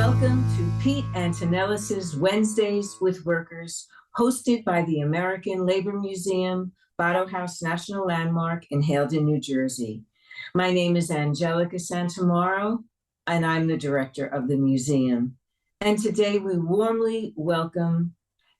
Welcome to Pete Antonellis Wednesdays with Workers, hosted by the American Labor Museum, Botto House National Landmark in Haledon, New Jersey. My name is Angelica Santamaro, and I'm the director of the museum. And today we warmly welcome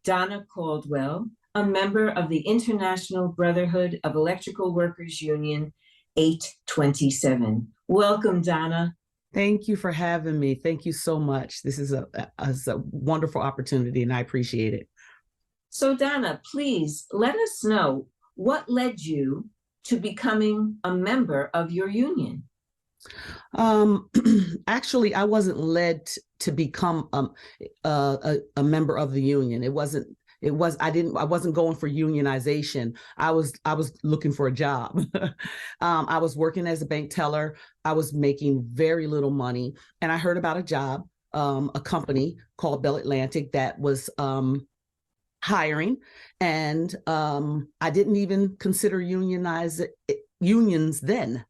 Donna Caldwell, a member of the International Brotherhood of Electrical Workers Union 827. Welcome, Donna. Thank you for having me. Thank you so much. This is a wonderful opportunity, and I appreciate it. So, Donna, please let us know what led you to becoming a member of your union. Actually, I wasn't led to become a member of the union. I wasn't going for unionization. I was looking for a job. I was working as a bank teller. I was making very little money. And I heard about a job, a company called Bell Atlantic that was hiring. And I didn't even consider unions then.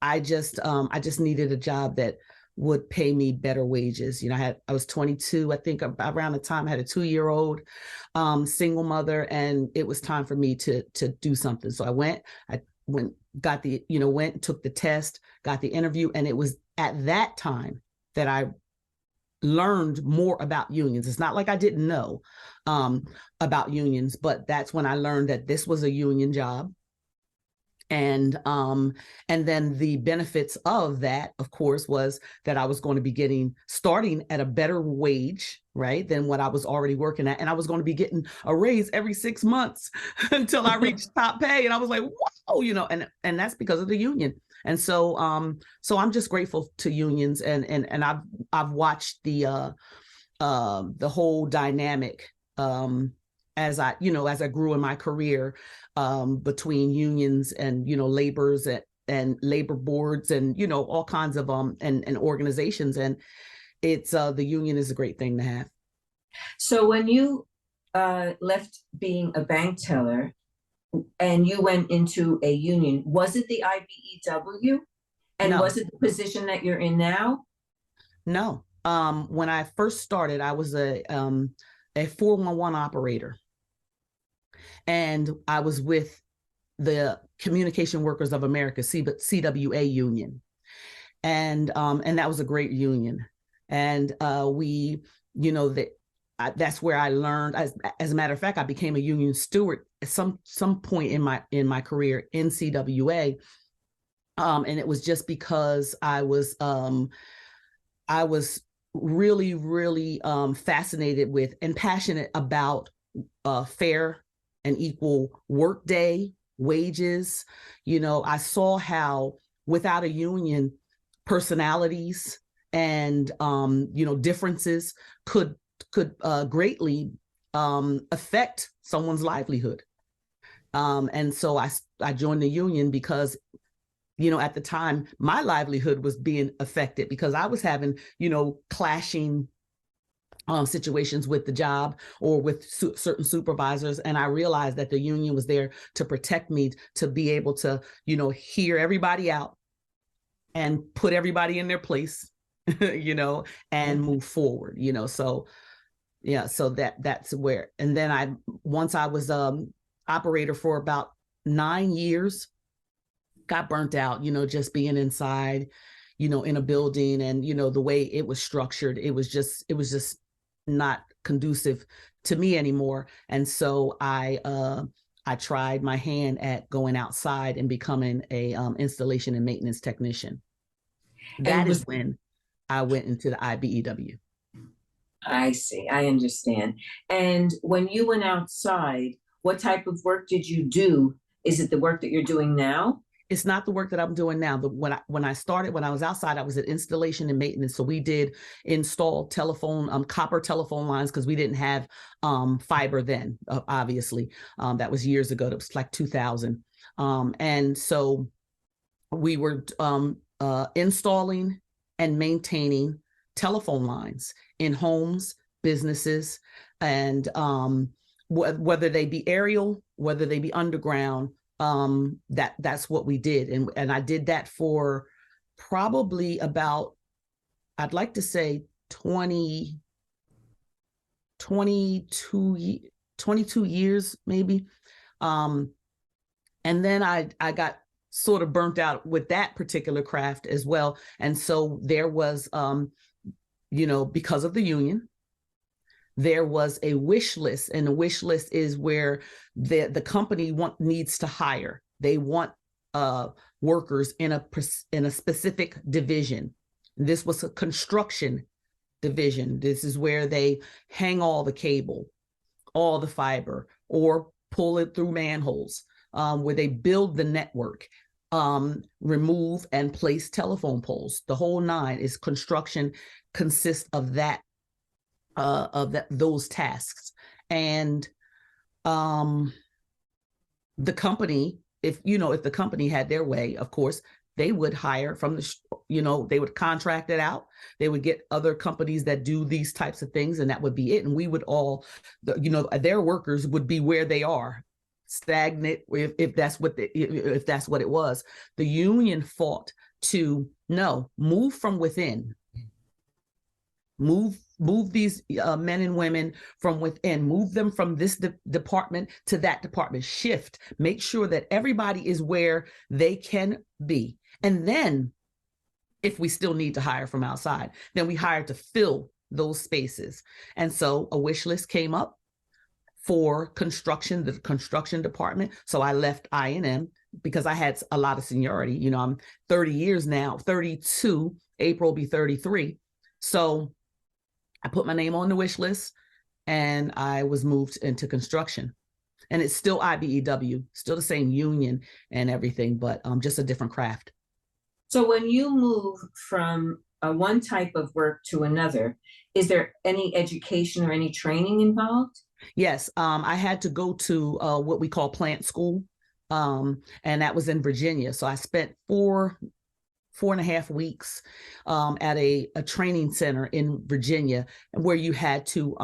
I just needed a job that would pay me better wages. You know, I was 22, I think around the time I had a 2-year-old single mother, and it was time for me to do something. So I went, took the test, got the interview. And it was at that time that I learned more about unions. It's not like I didn't know about unions, but that's when I learned that this was a union job. And then the benefits of that, of course, was that I was going to be starting at a better wage, right, than what I was already working at. And I was going to be getting a raise every 6 months until I reached top pay. And I was like, wow, and that's because of the union. And so I'm just grateful to unions, and I've watched the whole dynamic as I grew in my career, between unions and, laborers and labor boards and, all kinds of and organizations. And it's the union is a great thing to have. So when you left being a bank teller and you went into a union, was it the IBEW? And No. Was it the position that you're in now? No. When I first started, I was a 411 operator. And I was with the Communication Workers of America, CWA union. And that was a great union. And that's where I learned. As a matter of fact, I became a union steward at some point in my career in CWA. And it was just because I was really, really fascinated with and passionate about fair and equal workday, wages. I saw how without a union, personalities and differences could greatly affect someone's livelihood. And so I joined the union because at the time my livelihood was being affected because I was having clashing situations with the job or with certain supervisors. And I realized that the union was there to protect me, to be able to, hear everybody out and put everybody in their place, and move forward, so yeah, so that's where. And then once I was operator for about 9 years, got burnt out, just being inside, in a building, and, the way it was structured, it was just not conducive to me anymore. And so I tried my hand at going outside and becoming a installation and maintenance technician. That is when I went into the IBEW. I see. I understand. And when you went outside, what type of work did you do? Is it the work that you're doing now? It's not the work that I'm doing now. But when I started, when I was outside, I was at installation and maintenance. So we did install copper telephone lines because we didn't have fiber then, obviously. That was years ago. That was like 2000. And so we were installing and maintaining telephone lines in homes, businesses, and whether they be aerial, whether they be underground. That's what we did. And I did that for probably about, I'd like to say 20, 22 years maybe. And then I got sort of burnt out with that particular craft as well. And so there was, because of the union, there was a wish list, and a wish list is where the company needs to hire. They want workers in a specific division. This was a construction division. This is where they hang all the cable, all the fiber, or pull it through manholes, where they build the network, remove and place telephone poles. The whole nine is construction, consists of that, those tasks. And the company, if the company had their way, of course, they would hire from they would contract it out. They would get other companies that do these types of things, and that would be it. And we would all, their workers would be where they are, stagnant, if that's what it was. The union fought to move from within, move these men and women from within, move them from this department to that department, shift, make sure that everybody is where they can be. And then if we still need to hire from outside, then we hire to fill those spaces. And so a wish list came up for construction, the construction department. So I left I&M because I had a lot of seniority. I'm 30 years now, 32, April will be 33. So I put my name on the wish list and I was moved into construction. And it's still IBEW, still the same union and everything, but just a different craft. So when you move from one type of work to another, is there any education or any training involved? Yes, I had to go to what we call plant school, and that was in Virginia. So I spent 4.5 weeks at a training center in Virginia, where you had to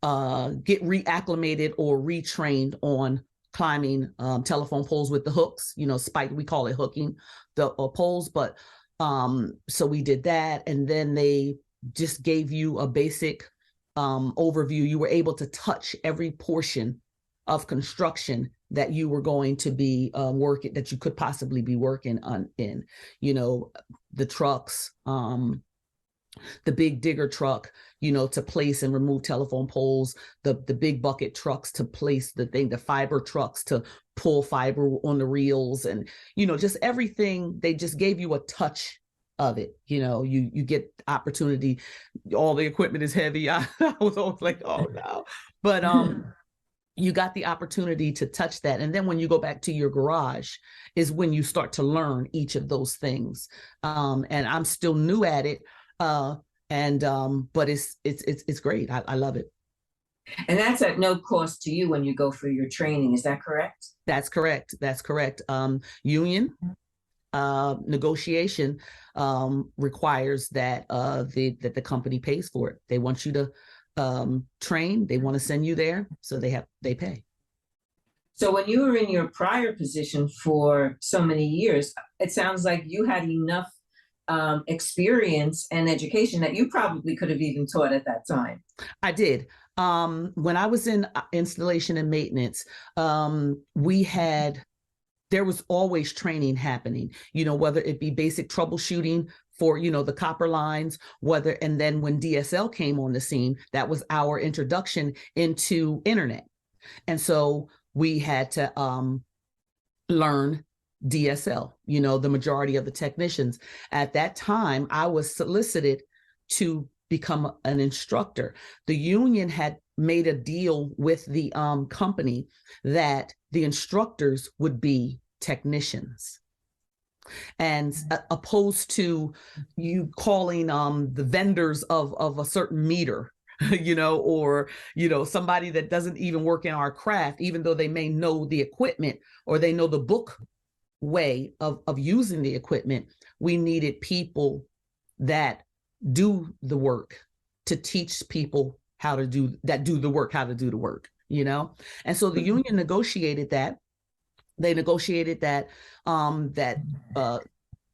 get reacclimated or retrained on climbing telephone poles with the hooks, spike, we call it hooking the poles. But so we did that. And then they just gave you a basic overview. You were able to touch every portion of construction that you were going to be working, that you could possibly be working on in, the trucks, the big digger truck, to place and remove telephone poles, the big bucket trucks to place the fiber trucks to pull fiber on the reels, and, just everything. They just gave you a touch of it. You get opportunity. All the equipment is heavy. I was always like, oh no, but you got the opportunity to touch that. And then when you go back to your garage is when you start to learn each of those things. And I'm still new at it. But it's great. I love it. And that's at no cost to you when you go for your training. Is that correct? That's correct. Union negotiation requires that the company pays for it. They want you to train. They want to send you there, so they pay. So when you were in your prior position for so many years, it sounds like you had enough experience and education that you probably could have even taught at that time. I did. When I was in installation and maintenance, there was always training happening, whether it be basic troubleshooting for, the copper lines, and then when DSL came on the scene, that was our introduction into internet. And so we had to learn DSL, the majority of the technicians. At that time, I was solicited to become an instructor. The union had made a deal with the company that the instructors would be technicians. And opposed to you calling the vendors of a certain meter, or, somebody that doesn't even work in our craft, even though they may know the equipment or they know the book way of using the equipment. We needed people that do the work to teach people how to do the work. And so the union negotiated that. They negotiated that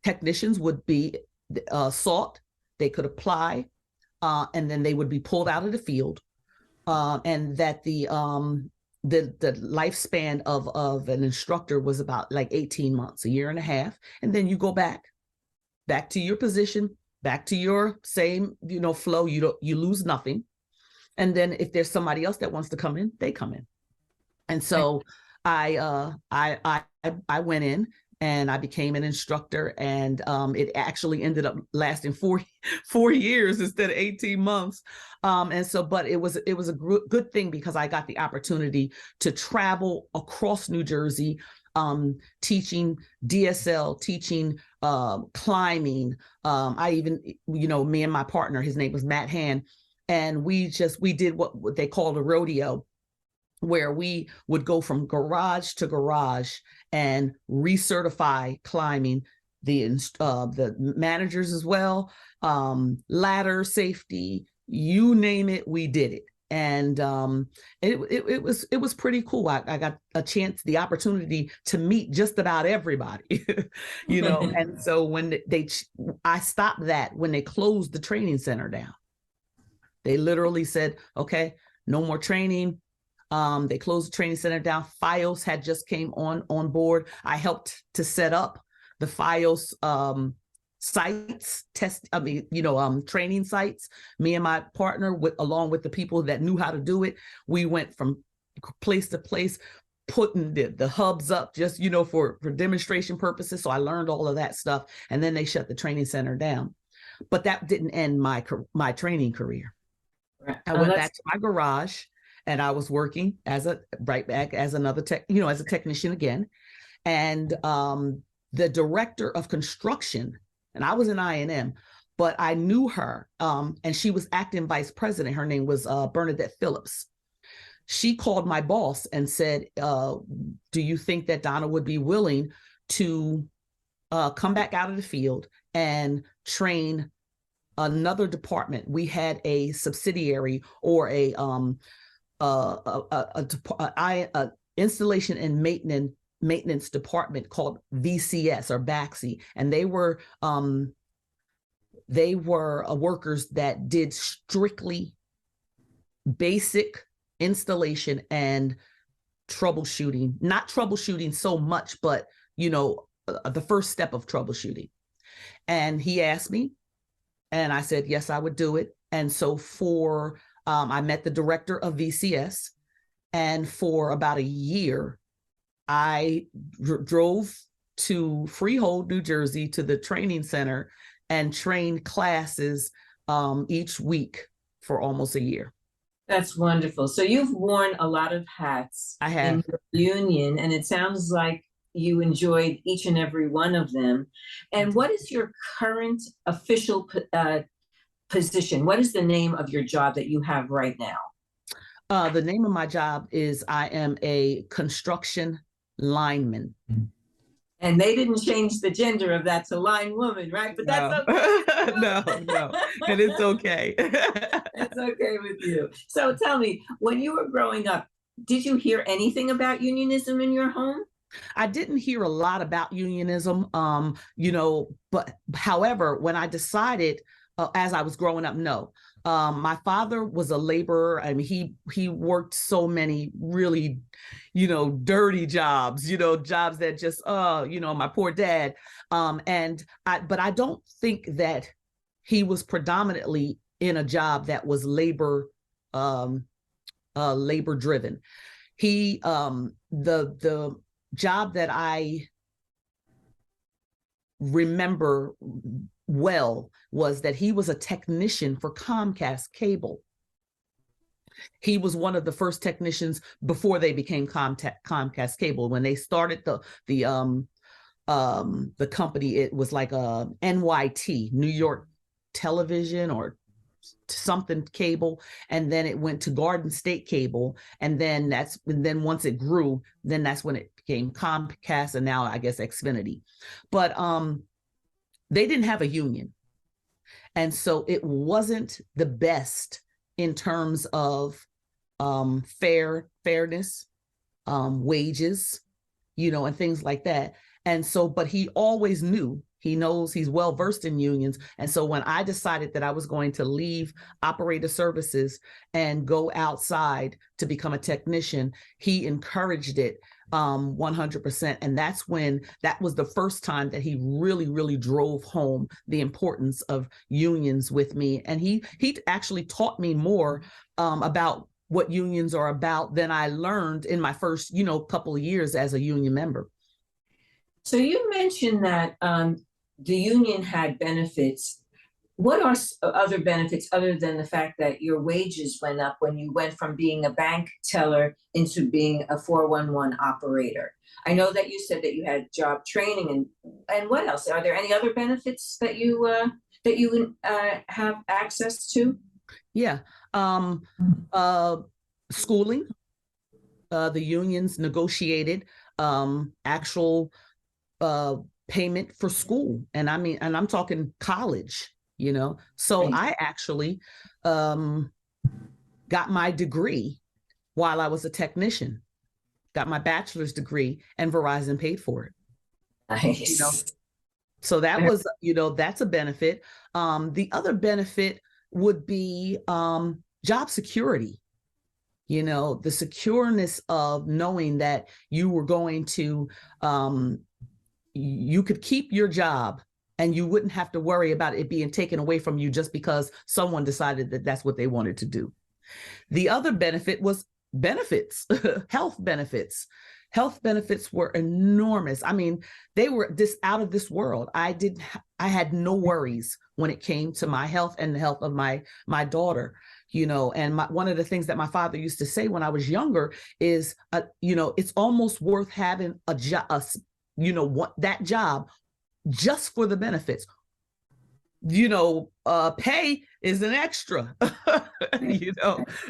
technicians would be sought, they could apply, and then they would be pulled out of the field, and that the lifespan of an instructor was about like 18 months, a year and a half, and then you go back to your position, back to your same, flow. You lose nothing. And then if there's somebody else that wants to come in, they come in. And so I went in and I became an instructor, and it actually ended up lasting 4 years instead of 18 months. And so, but it was a good thing, because I got the opportunity to travel across New Jersey, teaching DSL, teaching climbing. I even, me and my partner, his name was Matt Hand, and we did what they called a rodeo, where we would go from garage to garage and recertify climbing, the managers as well, ladder safety, you name it, we did it. And it was pretty cool. I got the opportunity to meet just about everybody, And so when I stopped that when they closed the training center down. They literally said, okay, no more training. They closed the training center down. FIOS had just came on board. I helped to set up the FIOS sites, training sites. Me and my partner, along with the people that knew how to do it, we went from place to place, putting the hubs up just, for demonstration purposes. So I learned all of that stuff. And then they shut the training center down. But that didn't end my training career. I went back to my garage, and I was working right back as another as a technician again. And the director of construction, and I was in I&M, but I knew her, and she was acting vice president. Her name was Bernadette Phillips. She called my boss and said, do you think that Donna would be willing to come back out of the field and train another department? We had a subsidiary, or a installation and maintenance department called VCS or BAXI, and they were workers that did strictly basic installation and troubleshooting. Not troubleshooting so much, but the first step of troubleshooting. And he asked me, and I said, yes, I would do it. And so I met the director of VCS, and for about a year, I drove to Freehold, New Jersey, to the training center and trained classes each week for almost a year. That's wonderful. So you've worn a lot of hats. I have. In your union, and it sounds like you enjoyed each and every one of them. And what is your current official position? What is the name of your job that you have right now? The name of my job is, I am a construction lineman. And they didn't change the gender of that to line woman, right? But that's okay. No, and it's okay. It's okay with you. So tell me, when you were growing up, did you hear anything about unionism in your home? I didn't hear a lot about unionism, but however, when I decided as I was growing up, no. My father was a laborer. I mean, he worked so many really, dirty jobs, jobs that just, my poor dad. But I don't think that he was predominantly in a job that was labor driven. He, the job that I remember well was that he was a technician for Comcast Cable. He was one of the first technicians before they became Comcast Cable. When they started the company, it was like a NYT, New York Television or something cable, and then it went to Garden State Cable, and then once it grew, then that's when it became Comcast, and now I guess Xfinity. But they didn't have a union, and so it wasn't the best in terms of fairness, wages, and things like that. And so, but he always knew He knows, he's well versed in unions. And so when I decided that I was going to leave operator services and go outside to become a technician, he encouraged it 100%. And that was the first time that he really, really drove home the importance of unions with me. And he actually taught me more about what unions are about than I learned in my first, couple of years as a union member. So you mentioned that the union had benefits. What are other benefits other than the fact that your wages went up when you went from being a bank teller into being a 411 operator? I know that you said that you had job training, and what else? Are there any other benefits that you have access to? Yeah. Schooling. The unions negotiated actual payment for school. And I'm talking college, So Right. I actually got my degree while I was a technician, got my bachelor's degree, and Verizon paid for it. Nice. So that was, that's a benefit. The other benefit would be job security. The secureness of knowing that you were going to, you could keep your job and you wouldn't have to worry about it being taken away from you just because someone decided that that's what they wanted to do. The other benefit was benefits, health benefits. Health benefits were enormous. They were out of this world. I had no worries when it came to my health and the health of my daughter. And one of the things that my father used to say when I was younger is, it's almost worth having a job, that job just for the benefits. Pay is an extra,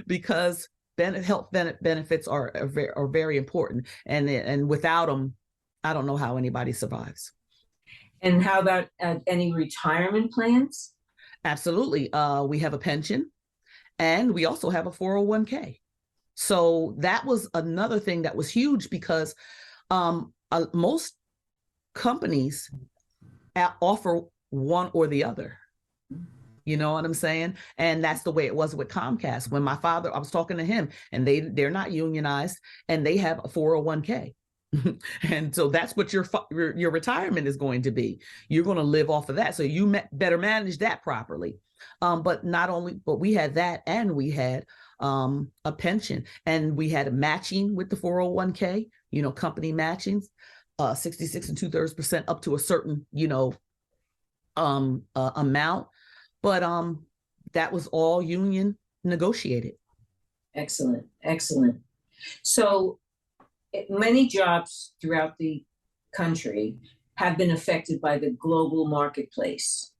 because health benefits are very important. And without them, I don't know how anybody survives. And how about any retirement plans? Absolutely. We have a pension. And we also have a 401k. So that was another thing that was huge because most companies offer one or the other. You know what I'm saying? And that's the way it was with Comcast. When I was talking to him, and they're not unionized, and they have a 401k. And so that's what your retirement is going to be. You're going to live off of that. So you better manage that properly. But we had that, and we had a pension, and we had a matching with the 401k, company matchings, 66 2/3% up to a certain, amount. But that was all union negotiated. Excellent. Excellent. So many jobs throughout the country have been affected by the global marketplace.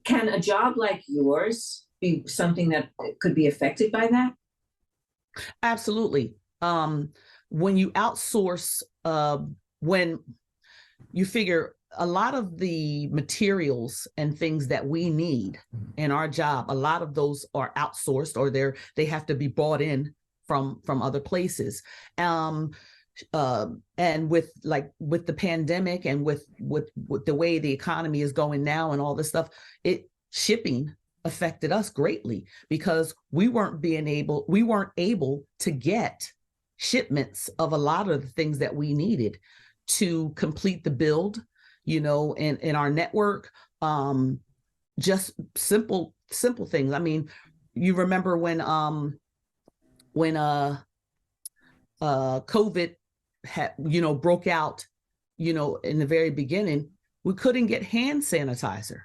Can a job like yours be something that could be affected by that? Absolutely. When you outsource, when you figure a lot of the materials and things that we need in our job, a lot of those are outsourced, or they have to be brought in from other places. And with the pandemic, and with the way the economy is going now and all this stuff, shipping affected us greatly because we weren't able to get shipments of a lot of the things that we needed to complete the build, in our network. Just simple things. You remember when COVID broke out, in the very beginning, we couldn't get hand sanitizer.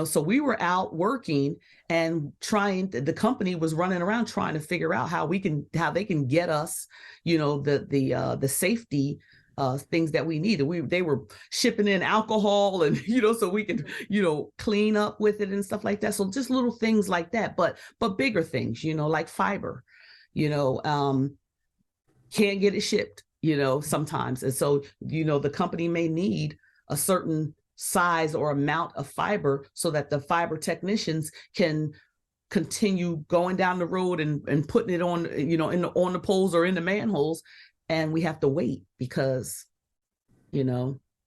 So we were out working and the company was running around trying to figure out how they can get us, the safety things that we needed. They were shipping in alcohol and, so we could, clean up with it and stuff like that. So just little things like that, but bigger things, like fiber, can't get it shipped, sometimes. And so, the company may need a certain size or amount of fiber so that the fiber technicians can continue going down the road and putting it on, on the poles or in the manholes. And we have to wait because,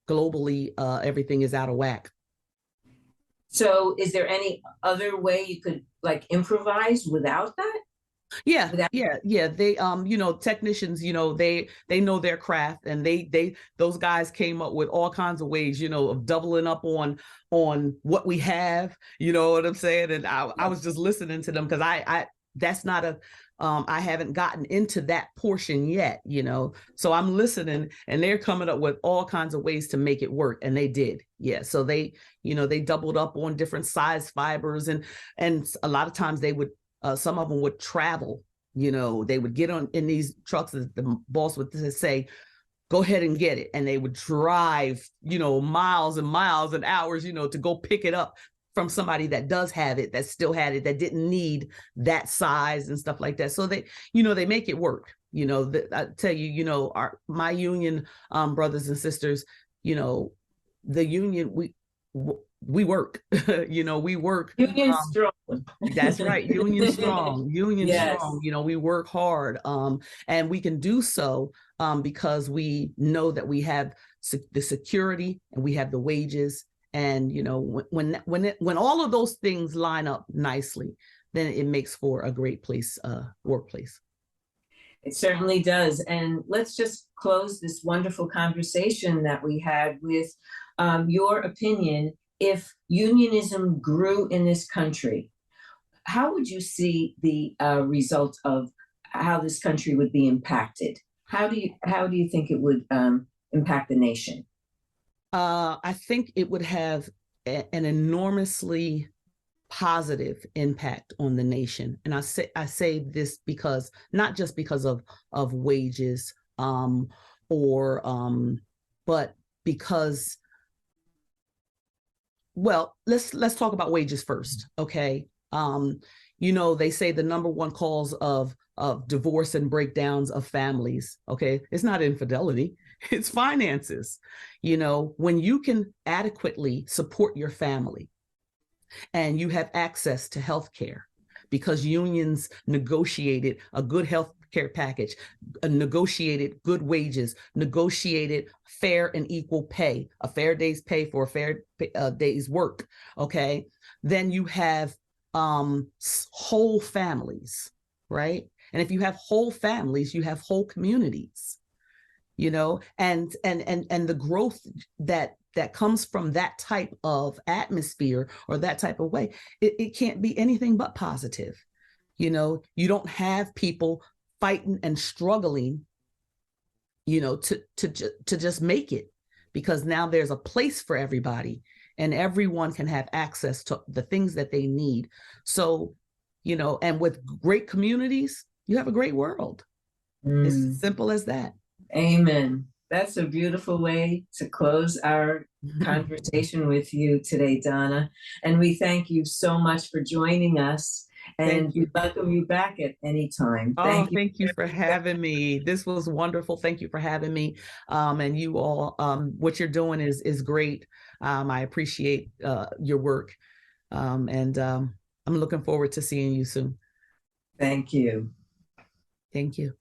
globally, everything is out of whack. So is there any other way you could like improvise without that? Yeah, Without yeah. They technicians, they know their craft, and those guys came up with all kinds of ways, of doubling up on what we have, you know what I'm saying? And I was just listening to them because I that's not a I haven't gotten into that portion yet, So I'm listening, and they're coming up with all kinds of ways to make it work, and they did. Yeah. So they doubled up on different size fibers, and a lot of times they would some of them would travel, they would get on in these trucks. The boss would say, go ahead and get it. And they would drive, miles and miles and hours, to go pick it up from somebody that does have it, that still had it, that didn't need that size and stuff like that. So they make it work. I tell you, my union brothers and sisters, the union, we work, we work. union strong. That's right. Union strong, Yes. strong. We work hard, and we can do so because we know that we have the security and we have the wages. And when all of those things line up nicely, then it makes for a great workplace. It certainly does. And let's just close this wonderful conversation that we had with your opinion. If unionism grew in this country, how would you see the result of how this country would be impacted? How do you think it would impact the nation? I think it would have an enormously positive impact on the nation, and I say this because not just because of wages, but because, well, let's talk about wages first, okay? They say the number one cause of divorce and breakdowns of families, okay, it's not infidelity, it's finances. When you can adequately support your family and you have access to health care because unions negotiated a good health care package, negotiated good wages, negotiated fair and equal pay, a fair day's pay for a fair day's work, okay? Then you have whole families, right? And if you have whole families, you have whole communities, and the growth that comes from that type of atmosphere or that type of way, it can't be anything but positive. You don't have people fighting and struggling, to just make it, because now there's a place for everybody and everyone can have access to the things that they need. So, and with great communities, you have a great world. It's simple as that. Amen. That's a beautiful way to close our conversation with you today, Donna. And we thank you so much for joining us. And we welcome you back at any time. Thank you for having me. This was wonderful. Thank you for having me. And you all, what you're doing is great. I appreciate your work. And I'm looking forward to seeing you soon. Thank you. Thank you.